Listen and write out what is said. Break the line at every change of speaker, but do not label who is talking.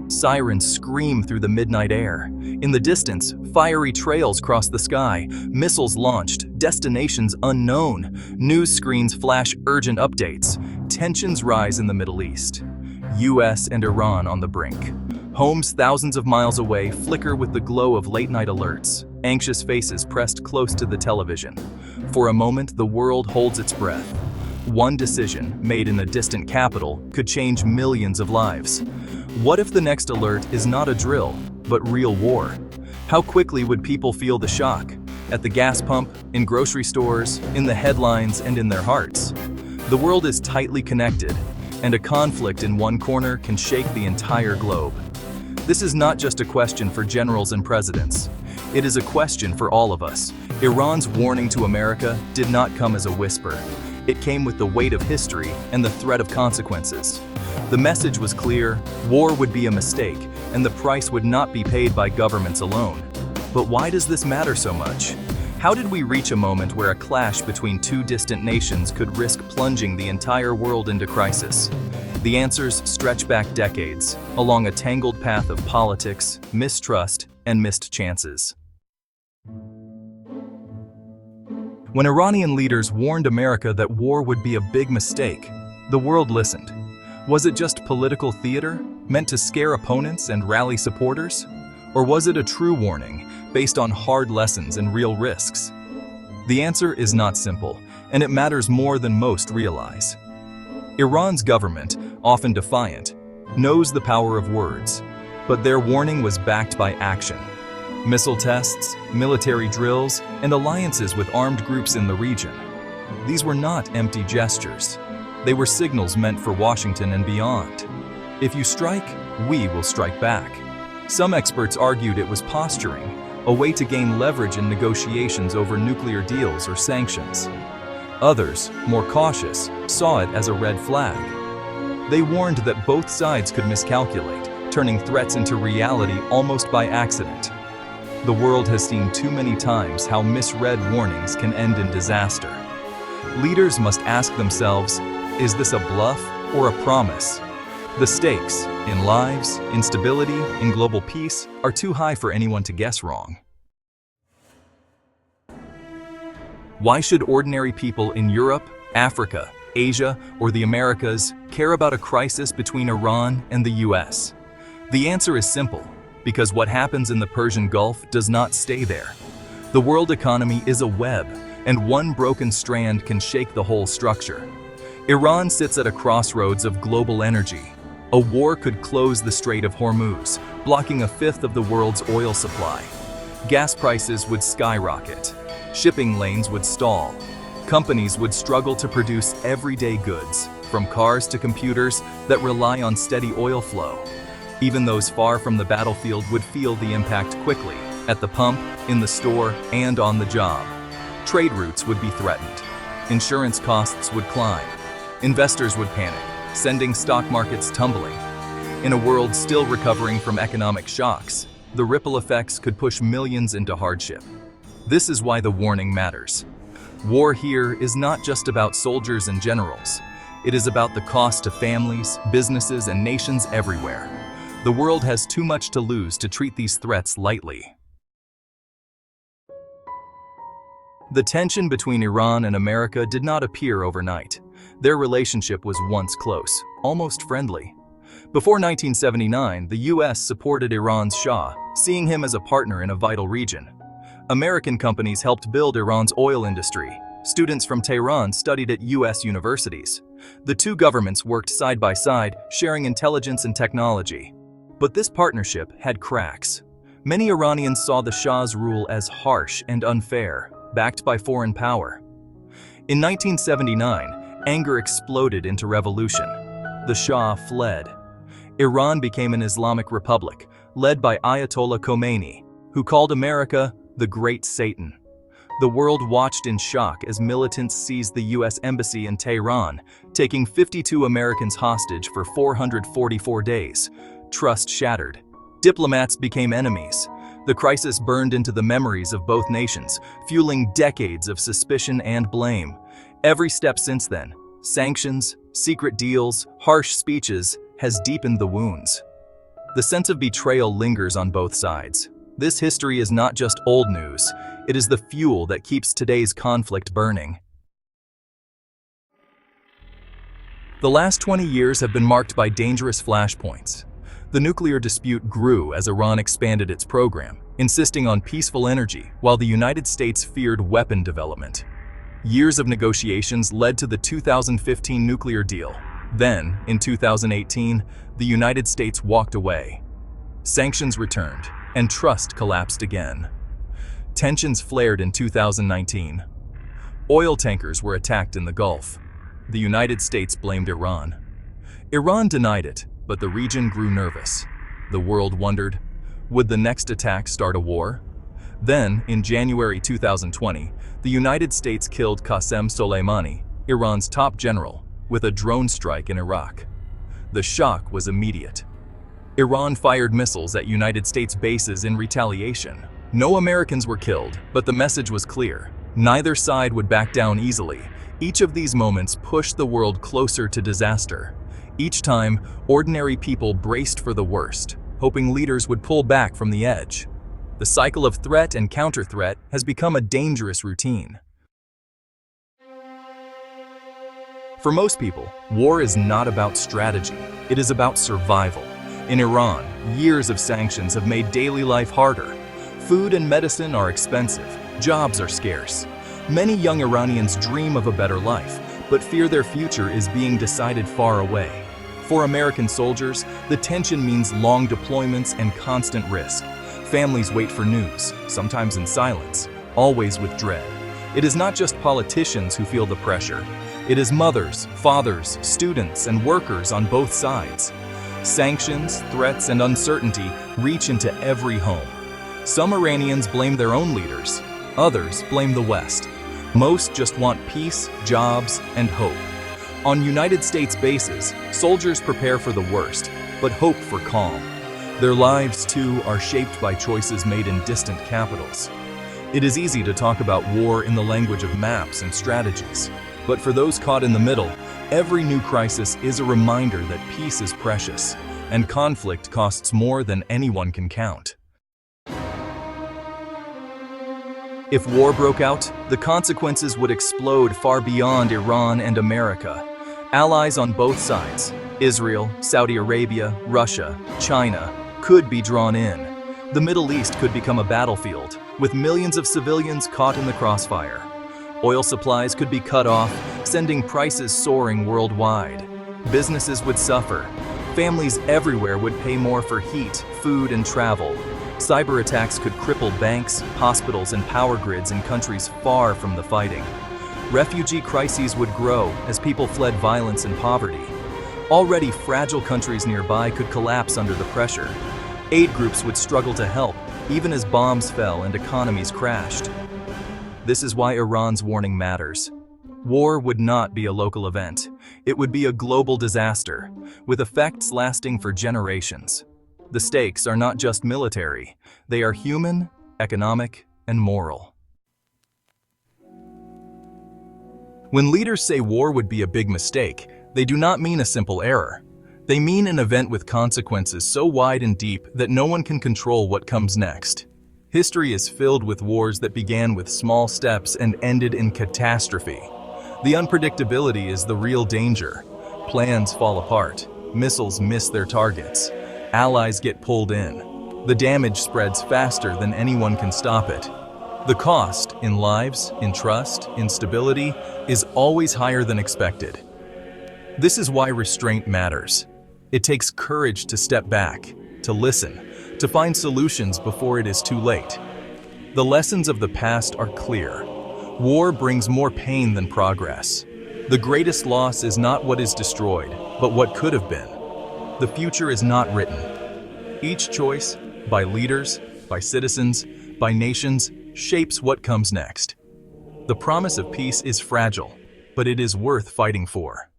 Sirens scream through the midnight air. In the distance, fiery trails cross the sky, missiles launched, destinations unknown. News screens flash urgent updates. Tensions rise in the Middle East. US and Iran on the brink. Homes thousands of miles away flicker with the glow of late-night alerts. Anxious faces pressed close to the television. For a moment, the world holds its breath. One decision, made in a distant capital, could change millions of lives. What if the next alert is not a drill, but real war? How quickly would people feel the shock? At the gas pump, in grocery stores, in the headlines, and in their hearts. The world is tightly connected, and a conflict in one corner can shake the entire globe. This is not just a question for generals and presidents. It is a question for all of us. Iran's warning to America did not come as a whisper. It came with the weight of history and the threat of consequences. The message was clear: war would be a mistake, and the price would not be paid by governments alone. But why does this matter so much? How did we reach a moment where a clash between two distant nations could risk plunging the entire world into crisis? The answers stretch back decades, along a tangled path of politics, mistrust, and missed chances. When Iranian leaders warned America that war would be a big mistake, the world listened. Was it just political theater, meant to scare opponents and rally supporters? Or was it a true warning, based on hard lessons and real risks? The answer is not simple, and it matters more than most realize. Iran's government, often defiant, knows the power of words, but their warning was backed by action. Missile tests, military drills, and alliances with armed groups in the region. These were not empty gestures. They were signals meant for Washington and beyond. If you strike, we will strike back. Some experts argued it was posturing, a way to gain leverage in negotiations over nuclear deals or sanctions. Others, more cautious, saw it as a red flag. They warned that both sides could miscalculate, turning threats into reality almost by accident. The world has seen too many times how misread warnings can end in disaster. Leaders must ask themselves, is this a bluff or a promise? The stakes, in lives, in stability, in global peace, are too high for anyone to guess wrong. Why should ordinary people in Europe, Africa, Asia, or the Americas care about a crisis between Iran and the US? The answer is simple. Because what happens in the Persian Gulf does not stay there. The world economy is a web, and one broken strand can shake the whole structure. Iran sits at a crossroads of global energy. A war could close the Strait of Hormuz, blocking a fifth of the world's oil supply. Gas prices would skyrocket. Shipping lanes would stall. Companies would struggle to produce everyday goods, from cars to computers, that rely on steady oil flow. Even those far from the battlefield would feel the impact quickly, at the pump, in the store, and on the job. Trade routes would be threatened. Insurance costs would climb. Investors would panic, sending stock markets tumbling. In a world still recovering from economic shocks, the ripple effects could push millions into hardship. This is why the warning matters. War here is not just about soldiers and generals. It is about the cost to families, businesses, and nations everywhere. The world has too much to lose to treat these threats lightly. The tension between Iran and America did not appear overnight. Their relationship was once close, almost friendly. Before 1979, the US supported Iran's Shah, seeing him as a partner in a vital region. American companies helped build Iran's oil industry. Students from Tehran studied at US universities. The two governments worked side by side, sharing intelligence and technology. But this partnership had cracks. Many Iranians saw the Shah's rule as harsh and unfair, backed by foreign power. In 1979, anger exploded into revolution. The Shah fled. Iran became an Islamic republic, led by Ayatollah Khamenei, who called America the Great Satan. The world watched in shock as militants seized the US embassy in Tehran, taking 52 Americans hostage for 444 days. Trust shattered. Diplomats became enemies. The crisis burned into the memories of both nations, fueling decades of suspicion and blame. Every step since then, sanctions, secret deals, harsh speeches, has deepened the wounds. The sense of betrayal lingers on both sides. This history is not just old news, it is the fuel that keeps today's conflict burning. The last 20 years have been marked by dangerous flashpoints. The nuclear dispute grew as Iran expanded its program, insisting on peaceful energy, while the United States feared weapon development. Years of negotiations led to the 2015 nuclear deal. Then, in 2018, the United States walked away. Sanctions returned, and trust collapsed again. Tensions flared in 2019. Oil tankers were attacked in the Gulf. The United States blamed Iran. Iran denied it, but the region grew nervous. The world wondered, would the next attack start a war? Then, in January 2020, the United States killed Qasem Soleimani, Iran's top general, with a drone strike in Iraq. The shock was immediate. Iran fired missiles at United States bases in retaliation. No Americans were killed, but the message was clear. Neither side would back down easily. Each of these moments pushed the world closer to disaster. Each time, ordinary people braced for the worst, hoping leaders would pull back from the edge. The cycle of threat and counter-threat has become a dangerous routine. For most people, war is not about strategy. It is about survival. In Iran, years of sanctions have made daily life harder. Food and medicine are expensive. Jobs are scarce. Many young Iranians dream of a better life, but fear their future is being decided far away. For American soldiers, the tension means long deployments and constant risk. Families wait for news, sometimes in silence, always with dread. It is not just politicians who feel the pressure. It is mothers, fathers, students, and workers on both sides. Sanctions, threats, and uncertainty reach into every home. Some Iranians blame their own leaders. Others blame the West. Most just want peace, jobs, and hope. On United States bases, soldiers prepare for the worst, but hope for calm. Their lives, too, are shaped by choices made in distant capitals. It is easy to talk about war in the language of maps and strategies, but for those caught in the middle, every new crisis is a reminder that peace is precious, and conflict costs more than anyone can count. If war broke out, the consequences would explode far beyond Iran and America. Allies on both sides, Israel, Saudi Arabia, Russia, China, could be drawn in. The Middle East could become a battlefield, with millions of civilians caught in the crossfire. Oil supplies could be cut off, sending prices soaring worldwide. Businesses would suffer. Families everywhere would pay more for heat, food, and travel. Cyber attacks could cripple banks, hospitals, and power grids in countries far from the fighting. Refugee crises would grow as people fled violence and poverty. Already fragile countries nearby could collapse under the pressure. Aid groups would struggle to help, even as bombs fell and economies crashed. This is why Iran's warning matters. War would not be a local event. It would be a global disaster, with effects lasting for generations. The stakes are not just military, they are human, economic, and moral. When leaders say war would be a big mistake, they do not mean a simple error. They mean an event with consequences so wide and deep that no one can control what comes next. History is filled with wars that began with small steps and ended in catastrophe. The unpredictability is the real danger. Plans fall apart, missiles miss their targets, allies get pulled in. The damage spreads faster than anyone can stop it. The cost, in lives, in trust, in stability, is always higher than expected. This is why restraint matters. It takes courage to step back, to listen, to find solutions before it is too late. The lessons of the past are clear. War brings more pain than progress. The greatest loss is not what is destroyed, but what could have been. The future is not written. Each choice, by leaders, by citizens, by nations, shapes what comes next. The promise of peace is fragile, but it is worth fighting for.